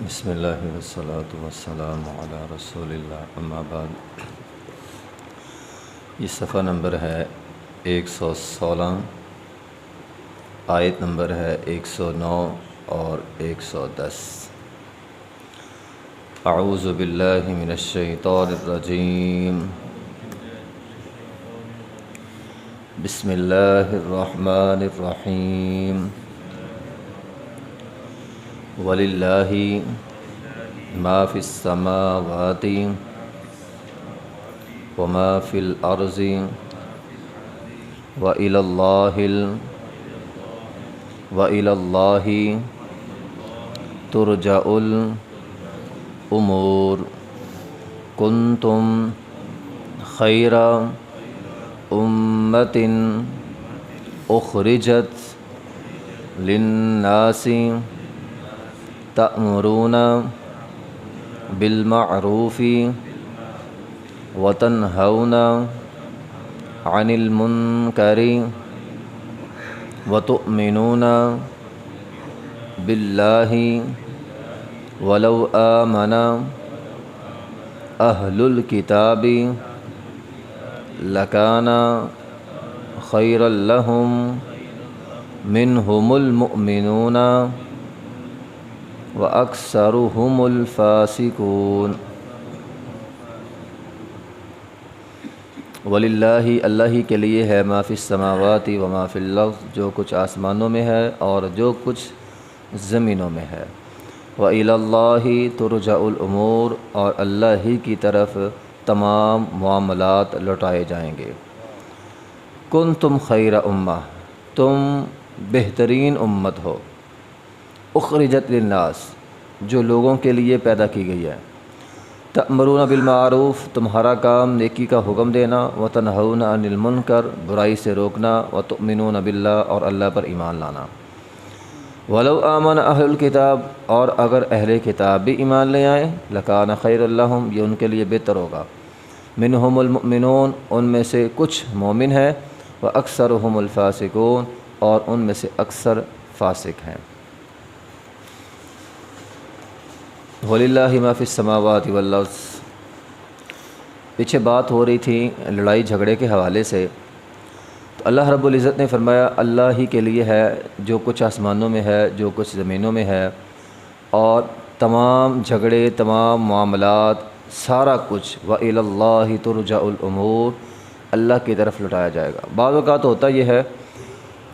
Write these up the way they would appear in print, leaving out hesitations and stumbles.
بسم اللہ والصلاة والسلام علی رسول اللہ، اما بعد۔ یہ صفحہ نمبر ہے 116، آیت نمبر ہے 109 اور 110۔ اعوذ باللہ من الشیطان الرجیم، بسم اللہ الرحمن الرحیم۔ وَلِلَّهِ مَا فِي السَّمَاوَاتِ وَمَا فِي الْأَرْضِ وَإِلَى اللَّهِ تُرْجَعُ الْأُمُورُ۔ كُنْتُمْ خَيْرَ أُمَّةٍ أُخْرِجَتْ لِلنَّاسِ تأمرون بالمعروف وتنہون عن المنکر وتؤمنون باللہ ولو آمن أہل الکتاب لکان خیرا لہم منہم المؤمنون وَأَكْثَرُهُمُ الْفَاسِقُونَ۔ وَلِلَّهِ، اللہ ہی کے لیے ہے، ما فی السماوات وما فی الارض، جو کچھ آسمانوں میں ہے اور جو کچھ زمینوں میں ہے۔ وَإِلَى اللَّهِ تُرْجَعُ الْأُمُورُ، اور اللہ ہی کی طرف تمام معاملات لوٹائے جائیں گے۔ کنتم خیر امہ، تم بہترین امت ہو، اخرجت للناس، جو لوگوں کے لیے پیدا کی گئی ہے۔ تأمرون بالمعروف، تمہارا کام نیکی کا حکم دینا، وتنہون عن المنکر، برائی سے روکنا، وتؤمنون باللہ، اور اللہ پر ایمان لانا۔ ولو آمن اہل الکتاب، اور اگر اہل کتاب بھی ایمان لے آئیں، لکان خیر لہم، یہ ان کے لیے بہتر ہوگا۔ منہم المؤمنون، ان میں سے کچھ مومن ہیں، واکثرہم الفاسقون، اور ان میں سے اکثر فاسق ہیں۔ وَلِلَّهِ مَا فِي السَّمَاوَاتِ وَالْأَرْضِ، پیچھے بات ہو رہی تھی لڑائی جھگڑے کے حوالے سے، تو اللہ رب العزت نے فرمایا اللہ ہی کے لیے ہے جو کچھ آسمانوں میں ہے، جو کچھ زمینوں میں ہے، اور تمام جھگڑے، تمام معاملات، سارا کچھ وَإِلَى اللَّهِ تُرْجَعُ الْأُمُورُ، اللہ کی طرف لٹایا جائے گا۔ بعض اوقات ہوتا یہ ہے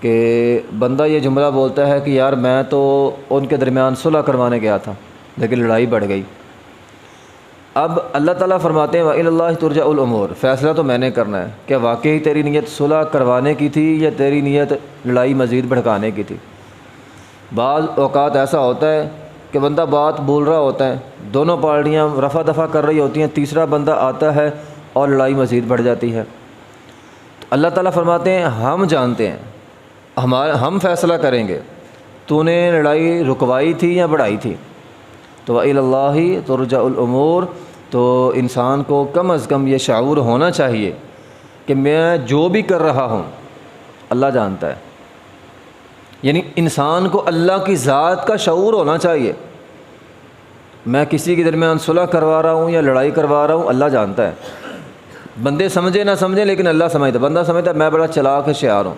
کہ بندہ یہ جملہ بولتا ہے کہ یار میں تو ان کے درمیان صلح کروانے گیا تھا لیکن لڑائی بڑھ گئی۔ اب اللہ تعالیٰ فرماتے ہیں وَإِلَى اللَّهِ تُرْجَعُ الْأُمُورُ، فیصلہ تو میں نے کرنا ہے کہ واقعی تیری نیت صلح کروانے کی تھی یا تیری نیت لڑائی مزید بھڑکانے کی تھی۔ بعض اوقات ایسا ہوتا ہے کہ بندہ بات بول رہا ہوتا ہے، دونوں پارٹیاں رفع دفع کر رہی ہوتی ہیں، تیسرا بندہ آتا ہے اور لڑائی مزید بڑھ جاتی ہے۔ تو اللہ تعالیٰ فرماتے ہیں ہم جانتے ہیں، ہم فیصلہ کریں گے تو نے لڑائی رکوائی تھی یا بڑھائی تھی۔ تو وَإِلَى اللَّهِ تُرْجَعُ الْأُمُورُ، تو انسان کو کم از کم یہ شعور ہونا چاہیے کہ میں جو بھی کر رہا ہوں اللہ جانتا ہے، یعنی انسان کو اللہ کی ذات کا شعور ہونا چاہیے۔ میں کسی کے درمیان صلح کروا رہا ہوں یا لڑائی کروا رہا ہوں، اللہ جانتا ہے۔ بندے سمجھے نہ سمجھے لیکن اللہ سمجھتا ہے۔ بندہ سمجھتا ہے میں بڑا چلاک ہوشیار ہوں،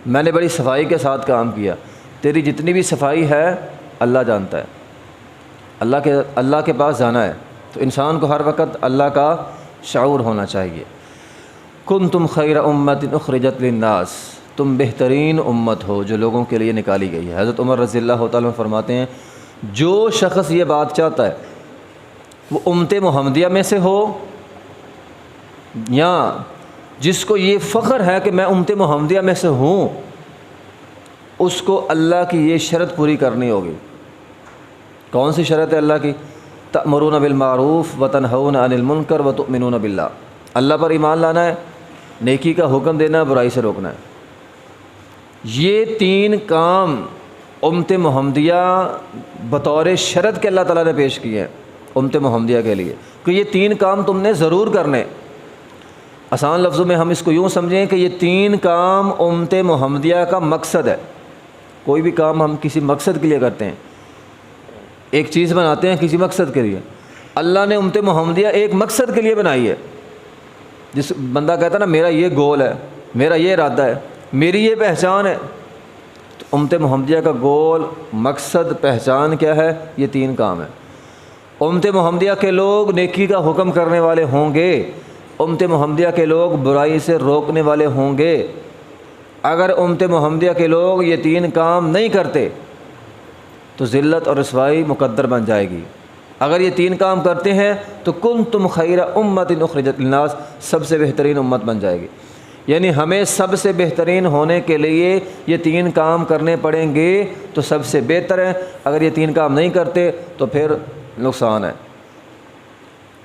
میں نے بڑی صفائی کے ساتھ کام کیا، تیری جتنی بھی صفائی ہے اللہ جانتا ہے۔ اللہ کے پاس جانا ہے تو انسان کو ہر وقت اللہ کا شعور ہونا چاہیے۔ کنتم خیر امت اخرجت للناس، تم بہترین امت ہو جو لوگوں کے لیے نکالی گئی ہے۔ حضرت عمر رضی اللہ تعالیٰ فرماتے ہیں جو شخص یہ بات چاہتا ہے وہ امت محمدیہ میں سے ہو یا جس کو یہ فخر ہے کہ میں امت محمدیہ میں سے ہوں، اس کو اللہ کی یہ شرط پوری کرنی ہوگی۔ کون سی شرط ہے اللہ کی؟ تأمرون بالمعروف وتنہون عن المنکر وتؤمنون باللہ، اللہ پر ایمان لانا ہے، نیکی کا حکم دینا، برائی سے روکنا ہے۔ یہ تین کام امت محمدیہ بطور شرط کے اللہ تعالیٰ نے پیش کیے ہیں امت محمدیہ کے لیے کہ یہ تین کام تم نے ضرور کرنے۔ آسان لفظوں میں ہم اس کو یوں سمجھیں کہ یہ تین کام امت محمدیہ کا مقصد ہے۔ کوئی بھی کام ہم کسی مقصد کے لیے کرتے ہیں، ایک چیز بناتے ہیں کسی مقصد کے لیے، اللہ نے امت محمدیہ ایک مقصد کے لیے بنائی ہے۔ جس بندہ کہتا ہے نا میرا یہ گول ہے، میرا یہ ارادہ ہے، میری یہ پہچان ہے، تو امت محمدیہ کا گول، مقصد، پہچان کیا ہے؟ یہ 3 کام ہیں۔ امت محمدیہ کے لوگ نیکی کا حکم کرنے والے ہوں گے، امت محمدیہ کے لوگ برائی سے روکنے والے ہوں گے۔ اگر امت محمدیہ کے لوگ یہ 3 کام نہیں کرتے تو ذلت اور رسوائی مقدر بن جائے گی۔ اگر یہ 3 کام کرتے ہیں تو کنتم خیر امت اخرجت للناس، سب سے بہترین امت بن جائے گی۔ یعنی ہمیں سب سے بہترین ہونے کے لیے یہ 3 کام کرنے پڑیں گے تو سب سے بہتر ہے۔ اگر یہ 3 کام نہیں کرتے تو پھر نقصان ہے۔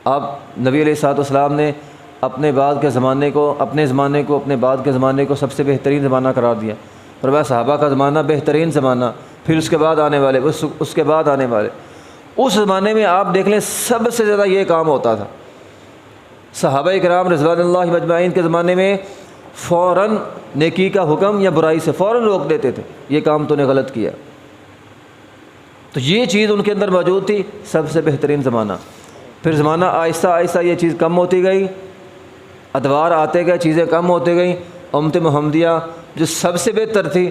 اب نبی علیہ الصلوۃ والسلام نے اپنے بعد کے زمانے کو، اپنے زمانے کو، اپنے بعد کے زمانے کو سب سے بہترین زمانہ قرار دیا۔ فرمایا صحابہ کا زمانہ بہترین زمانہ، پھر اس کے بعد آنے والے، اس کے بعد آنے والے۔ اس زمانے میں آپ دیکھ لیں سب سے زیادہ یہ کام ہوتا تھا۔ صحابہ کرام رضوان اللہ مجمعین کے زمانے میں فوراً نیکی کا حکم یا برائی سے فوراً روک دیتے تھے، یہ کام تو نے غلط کیا۔ تو یہ چیز ان کے اندر موجود تھی، سب سے بہترین زمانہ۔ پھر زمانہ آہستہ آہستہ یہ چیز کم ہوتی گئی، ادوار آتے گئے، چیزیں کم ہوتی گئیں۔ امت محمدیہ جو سب سے بہتر تھی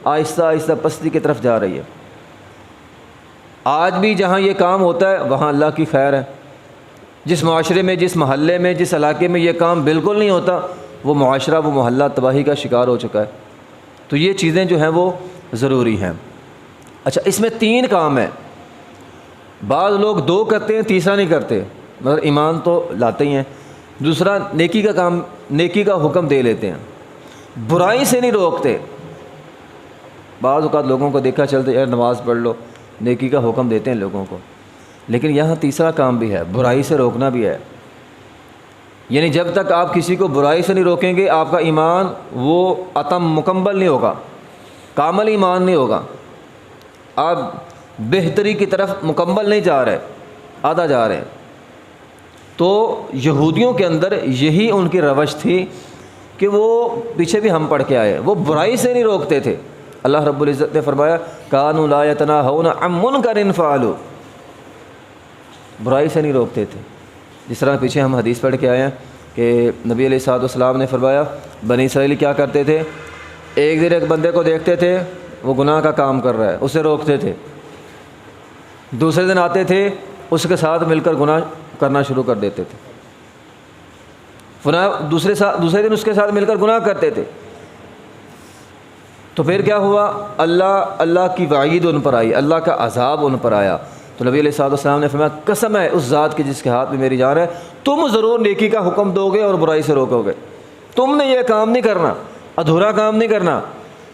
آہستہ آہستہ پستی کی طرف جا رہی ہے۔ آج بھی جہاں یہ کام ہوتا ہے وہاں اللہ کی خیر ہے۔ جس معاشرے میں، جس محلے میں، جس علاقے میں یہ کام بالکل نہیں ہوتا، وہ معاشرہ، وہ محلہ تباہی کا شکار ہو چکا ہے۔ تو یہ چیزیں جو ہیں وہ ضروری ہیں۔ اچھا، اس میں 3 کام ہیں۔ بعض لوگ 2 کرتے ہیں، تیسرا نہیں کرتے، مگر ایمان تو لاتے ہی ہیں۔ دوسرا نیکی کا کام، نیکی کا حکم دے لیتے ہیں، برائی سے نہیں روکتے۔ بعض اوقات لوگوں کو دیکھا چلتے یار نماز پڑھ لو، نیکی کا حکم دیتے ہیں لوگوں کو، لیکن یہاں تیسرا کام بھی ہے، برائی سے روکنا بھی ہے۔ یعنی جب تک آپ کسی کو برائی سے نہیں روکیں گے آپ کا ایمان وہ اتم مکمل نہیں ہوگا، کامل ایمان نہیں ہوگا، آپ بہتری کی طرف مکمل نہیں جا رہے، آدھا جا رہے ہیں۔ تو یہودیوں کے اندر یہی ان کی روش تھی کہ وہ پیچھے بھی ہم پڑھ کے آئے، وہ برائی سے نہیں روکتے تھے۔ اللہ رب العزت نے فرمایا کانوا لا یتناہون عن منکر فعلوا، برائی سے نہیں روکتے تھے۔ جس طرح پیچھے ہم حدیث پڑھ کے آئے ہیں کہ نبی علیہ الصلوۃ والسلام نے فرمایا بنی اسرائیل کیا کرتے تھے، ایک دن ایک بندے کو دیکھتے تھے وہ گناہ کا کام کر رہا ہے، اسے روکتے تھے، دوسرے دن آتے تھے اس کے ساتھ مل کر گناہ کرنا شروع کر دیتے تھے، دوسرے دن اس کے ساتھ مل کر گناہ کرتے تھے۔ تو پھر کیا ہوا، اللہ کی وعید ان پر آئی، اللہ کا عذاب ان پر آیا۔ تو نبی علیہ الصلوۃ والسلام نے فرمایا قسم ہے اس ذات کی جس کے ہاتھ میں میری جان ہے، تم ضرور نیکی کا حکم دو گے اور برائی سے روکو گے۔ تم نے یہ کام نہیں کرنا، ادھورا کام نہیں کرنا،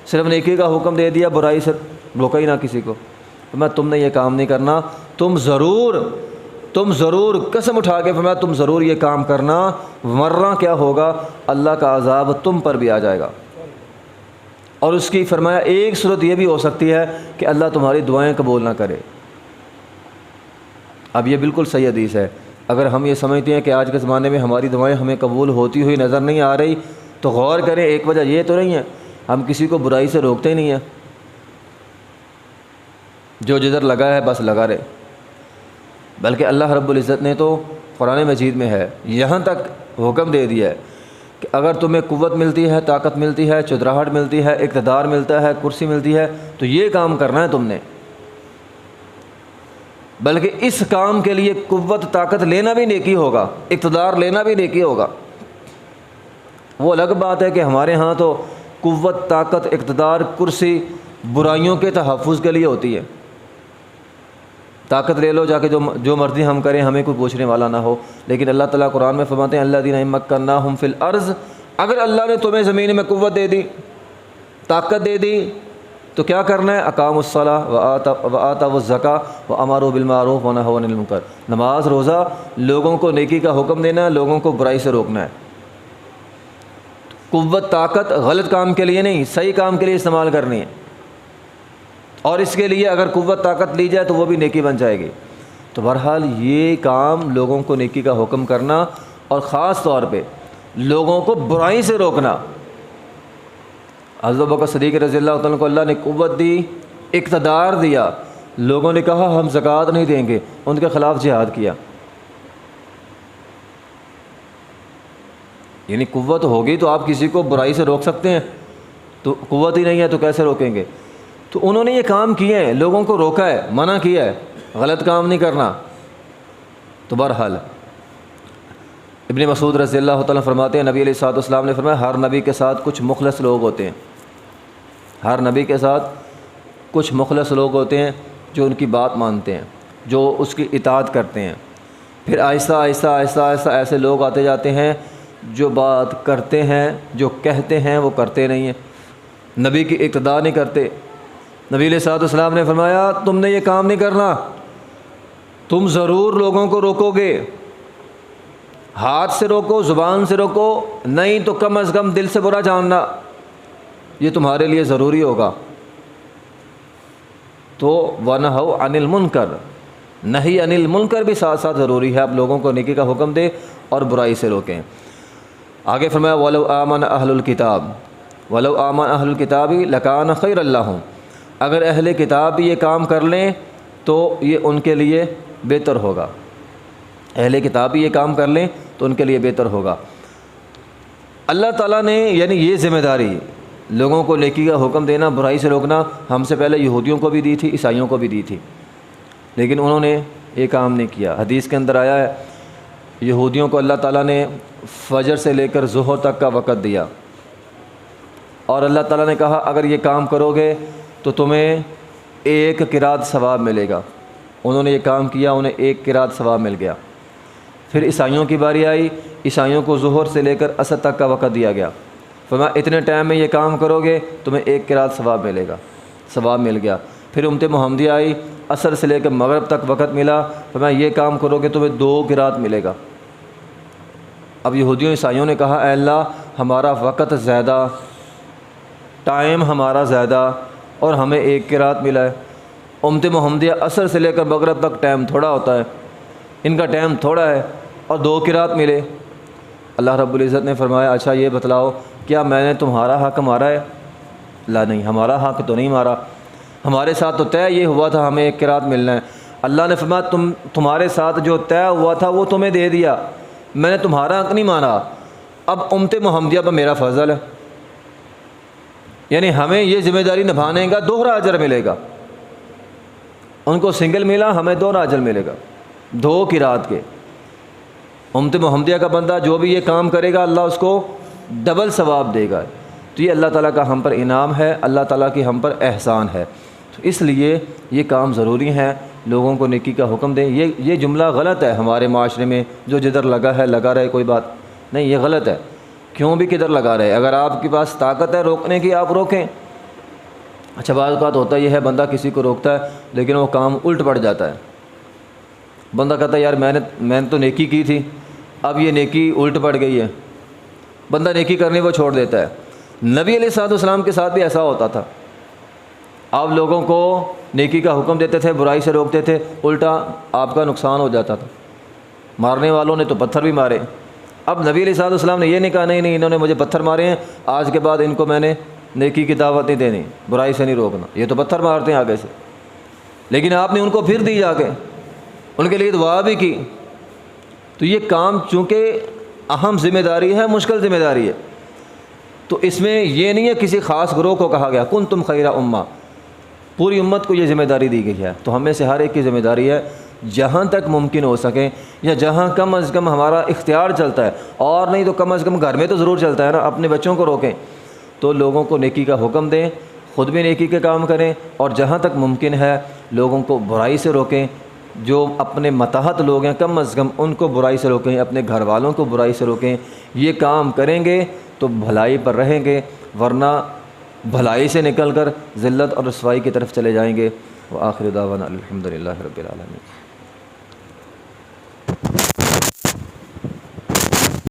صرف نیکی کا حکم دے دیا، برائی سے روکا ہی نہ کسی کو۔ فرمایا تم نے یہ کام نہیں کرنا، تم ضرور قسم اٹھا کے فرمایا تم ضرور یہ کام کرنا، ورنہ کیا ہوگا، اللہ کا عذاب تم پر بھی آ جائے گا۔ اور اس کی فرمایا ایک صورت یہ بھی ہو سکتی ہے کہ اللہ تمہاری دعائیں قبول نہ کرے۔ اب یہ بالکل صحیح حدیث ہے۔ اگر ہم یہ سمجھتے ہیں کہ آج کے زمانے میں ہماری دعائیں ہمیں قبول ہوتی ہوئی نظر نہیں آ رہی تو غور کریں، ایک وجہ یہ تو نہیں ہے ہم کسی کو برائی سے روکتے ہی نہیں ہیں، جو جدھر لگا ہے بس لگا رہے، بلکہ اللہ رب العزت نے تو قرآن مجید میں ہے یہاں تک حکم دے دیا ہے کہ اگر تمہیں قوت ملتی ہے، طاقت ملتی ہے، چودراہٹ ملتی ہے، اقتدار ملتا ہے، کرسی ملتی ہے تو یہ کام کرنا ہے تم نے، بلکہ اس کام کے لیے قوت طاقت لینا بھی نیکی ہوگا، اقتدار لینا بھی نیکی ہوگا۔ وہ الگ بات ہے کہ ہمارے ہاں تو قوت طاقت اقتدار کرسی برائیوں کے تحفظ کے لیے ہوتی ہے، طاقت لے لو جا کے جو مرضی ہم کریں، ہمیں کوئی پوچھنے والا نہ ہو۔ لیکن اللہ تعالیٰ قرآن میں فرماتے ہیں الذین مکناہم فی الارض، اگر اللہ نے تمہیں زمین میں قوت دے دی، طاقت دے دی تو کیا کرنا ہے، اقاموا الصلاۃ وآتوا الزکاۃ وامروا بالمعروف ونہوا عن المنکر، نماز روزہ، لوگوں کو نیکی کا حکم دینا ہے، لوگوں کو برائی سے روکنا ہے۔ قوت طاقت غلط کام کے لیے نہیں، صحیح کام کے لیے استعمال کرنی ہے، اور اس کے لیے اگر قوت طاقت لی جائے تو وہ بھی نیکی بن جائے گی۔ تو بہرحال یہ کام لوگوں کو نیکی کا حکم کرنا اور خاص طور پہ لوگوں کو برائی سے روکنا۔ حضرت ابوبکر صدیق رضی اللہ تعالیٰ کو اللہ نے قوت دی، اقتدار دیا، لوگوں نے کہا ہم زکوٰۃ نہیں دیں گے، ان کے خلاف جہاد کیا۔ یعنی قوت ہوگی تو آپ کسی کو برائی سے روک سکتے ہیں، تو قوت ہی نہیں ہے تو کیسے روکیں گے؟ تو انہوں نے یہ کام کیے ہیں، لوگوں کو روکا ہے، منع کیا ہے، غلط کام نہیں کرنا۔ تو بہرحال ابن مسعود رضی اللہ تعالیٰ فرماتے ہیں نبی علیہ الصلوۃ والسلام نے فرمایا ہر نبی کے ساتھ کچھ مخلص لوگ ہوتے ہیں، ہر نبی کے ساتھ کچھ مخلص لوگ ہوتے ہیں جو ان کی بات مانتے ہیں، جو اس کی اطاعت کرتے ہیں۔ پھر آہستہ آہستہ آہستہ آہستہ ایسے لوگ آتے جاتے ہیں جو بات کرتے ہیں، جو کہتے ہیں وہ کرتے نہیں ہیں، نبی کی اقتداء نہیں کرتے۔ نبی علیہ الصلوۃ والسلام نے فرمایا تم نے یہ کام نہیں کرنا، تم ضرور لوگوں کو روکو گے، ہاتھ سے روکو، زبان سے روکو، نہیں تو کم از کم دل سے برا جاننا، یہ تمہارے لیے ضروری ہوگا۔ تو وَنَهَوْا عَنِ الْمُنْكَرِ، نہی عن المنکر بھی ساتھ ساتھ ضروری ہے، آپ لوگوں کو نیکی کا حکم دیں اور برائی سے روکیں۔ آگے فرمایا وَلَوْ آمَنَ أَهْلُ الْكِتَابِ وَلَوْ آمَنَ أَهْلُ الْكِتَابِ لَكَانَ خَيْرًا لَّهُمْ، اگر اہل کتاب بھی یہ کام کر لیں تو یہ ان کے لیے بہتر ہوگا، اہل کتاب بھی یہ کام کر لیں تو ان کے لیے بہتر ہوگا۔ اللہ تعالیٰ نے یعنی یہ ذمہ داری لوگوں کو نیکی کا حکم دینا، برائی سے روکنا، ہم سے پہلے یہودیوں کو بھی دی تھی، عیسائیوں کو بھی دی تھی، لیکن انہوں نے یہ کام نہیں کیا۔ حدیث کے اندر آیا ہے یہودیوں کو اللہ تعالیٰ نے فجر سے لے کر ظہر تک کا وقت دیا، اور اللہ تعالیٰ نے کہا اگر یہ کام کرو گے تو تمہیں ایک قرات ثواب ملے گا۔ انہوں نے یہ کام کیا، انہیں ایک قرات ثواب مل گیا۔ پھر عیسائیوں کی باری آئی، عیسائیوں کو ظہر سے لے کر عصر تک کا وقت دیا گیا، فرمایا اتنے ٹائم میں یہ کام کرو گے تمہیں ایک قرات ثواب ملے گا، ثواب مل گیا۔ پھر امت محمدیہ آئی، عصر سے لے کر مغرب تک وقت ملا، فرمایا یہ کام کرو گے تمہیں 2 قرات ملے گا۔ اب یہودیوں عیسائیوں نے کہا اے اللہ ہمارا وقت زیادہ، ٹائم ہمارا زیادہ، اور ہمیں 1 قرات ملا ہے۔ امت محمدیہ عصر سے لے کر مغرب تک ٹائم تھوڑا ہوتا ہے، ان کا ٹائم تھوڑا ہے اور 2 قرات ملے۔ اللہ رب العزت نے فرمایا اچھا یہ بتلاؤ کیا میں نے تمہارا حق مارا ہے؟ لا نہیں، ہمارا حق تو نہیں مارا، ہمارے ساتھ تو طے یہ ہوا تھا ہمیں 1 قرات ملنا ہے۔ اللہ نے فرمایا تمہارے ساتھ جو طے ہوا تھا وہ تمہیں دے دیا، میں نے تمہارا حق نہیں مانا، اب امت محمدیہ پر میرا فضل ہے، یعنی ہمیں یہ ذمہ داری نبھانے کا دوہرا اجر ملے گا۔ ان کو سنگل ملا، ہمیں دوہرا اجر ملے گا 2 قرات کے۔ امت محمدیہ کا بندہ جو بھی یہ کام کرے گا اللہ اس کو ڈبل ثواب دے گا۔ تو یہ اللہ تعالیٰ کا ہم پر انعام ہے، اللہ تعالیٰ کی ہم پر احسان ہے، تو اس لیے یہ کام ضروری ہے، لوگوں کو نیکی کا حکم دیں۔ یہ جملہ غلط ہے ہمارے معاشرے میں، جو جدھر لگا ہے لگا رہے، کوئی بات نہیں، یہ غلط ہے، کیوں بھی کدھر لگا رہے، اگر آپ کے پاس طاقت ہے روکنے کی آپ روکیں۔ اچھا بعض اوقات ہوتا یہ ہے بندہ کسی کو روکتا ہے لیکن وہ کام الٹ پڑ جاتا ہے، بندہ کہتا ہے یار میں نے تو نیکی کی تھی، اب یہ نیکی الٹ پڑ گئی ہے، بندہ نیکی کرنے وہ چھوڑ دیتا ہے۔ نبی علیہ الصلوۃ والسلام کے ساتھ بھی ایسا ہوتا تھا، آپ لوگوں کو نیکی کا حکم دیتے تھے، برائی سے روکتے تھے، الٹا آپ کا نقصان ہو جاتا تھا۔ مارنے والوں نے تو پتھر بھی مارے، اب نبی علیہ الصلوۃ والسلام نے یہ نہیں کہا نہیں انہوں نے مجھے پتھر مارے ہیں، آج کے بعد ان کو میں نے نیکی کی دعوت نہیں دینی، برائی سے نہیں روکنا، یہ تو پتھر مارتے ہیں آگے سے، لیکن آپ نے ان کو پھر دی جا کے، ان کے لیے دعا بھی کی۔ تو یہ کام چونکہ اہم ذمہ داری ہے، مشکل ذمہ داری ہے، تو اس میں یہ نہیں ہے کسی خاص گروہ کو کہا گیا کنتم خیر امہ، پوری امت کو یہ ذمہ داری دی گئی ہے۔ تو ہم میں سے ہر ایک کی ذمہ داری ہے جہاں تک ممکن ہو سکے، یا جہاں کم از کم ہمارا اختیار چلتا ہے، اور نہیں تو کم از کم گھر میں تو ضرور چلتا ہے نا، اپنے بچوں کو روکیں، تو لوگوں کو نیکی کا حکم دیں، خود بھی نیکی کے کام کریں، اور جہاں تک ممکن ہے لوگوں کو برائی سے روکیں۔ جو اپنے متحد لوگ ہیں کم از کم ان کو برائی سے روکیں، اپنے گھر والوں کو برائی سے روکیں۔ یہ کام کریں گے تو بھلائی پر رہیں گے، ورنہ بھلائی سے نکل کر ذلت اور رسوائی کی طرف چلے جائیں گے۔ وآخر دعوانا الحمدللہ رب العالمین۔